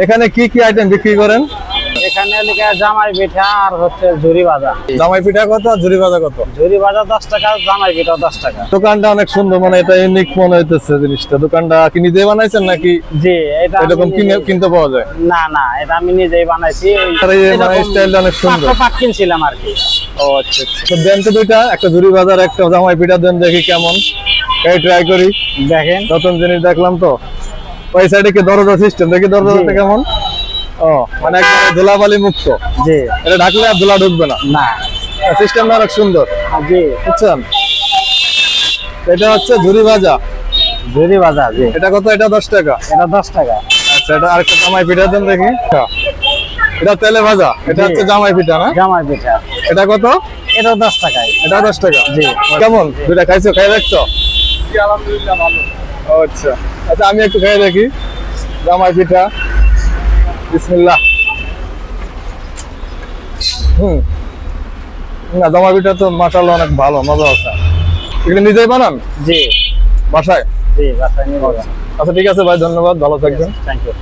এখানে কি কি আইটেম বিক্রি করেন? এখানে লিখা জামাই পিঠা আর হচ্ছে ঝুরি ভাজা। জামাই পিঠা কত আর ঝুরি ভাজা কত? ঝুরি ভাজা 10 টাকা, জামাই পিঠা 10 টাকা। দোকানটা অনেক সুন্দর, মানে এটা ইউনিক মনে হইতেছে জিনিসটা। দোকানটা কি নিজে বানাইছেন নাকি জি, এটা এরকম কিনতে পাওয়া যায়? না না, এটা আমি নিজেই বানাইছি। আর এই মানে স্টাইলটা অনেক সুন্দর। পাঁচ কিনছিলাম আর কি। ও আচ্ছা আচ্ছা। তো দেন তো দুইটা, একটা ঝুরি ভাজার একটা জামাই পিঠা দেন, দেখি কেমন। এই ট্রাই করি। দেখেন, নতুন জিনিস দেখলাম তো। ওই সাইডে কি দরজা সিস্টেম, দেখি দরজাটা কেমন। ও মানে একবারে ধুলাবালি মুক্ত। জি, এটা ঢাকলে আর ধুলা ঢুকবে না। না সিস্টেমটা অনেক সুন্দর, জি। বুঝছেন? এটা হচ্ছে ঝুরি ভাজা। ঝুরি ভাজা, জি। এটা কত? এটা 10 টাকা। এটা 10 টাকা। আচ্ছা, এটা আরেকটা জামাই পিঠা দেন দেখি। এটা তেলে ভাজা, এটা জি। হচ্ছে জামাই পিঠা না? জামাই পিঠা, এটা কত? এটা 10 টাকায়। এটা 10 টাকা। জি। কেমন? দুইটা খাইছো, খাই দেখছো? আলহামদুলিল্লাহ ভালো। আচ্ছা আচ্ছা, আমি একটু খাই দেখি জামাই পিঠা। বিসমিল্লাহ। না, জামাই পিঠা তো মাশাআল্লাহ অনেক ভালো, মজা আছে। এগুলো নিজেই বানান জি, বাসায়? জি, বাসায় নিয়ে যাবো। আচ্ছা ঠিক আছে ভাই, ধন্যবাদ, ভালো থাকবেন। Thank you.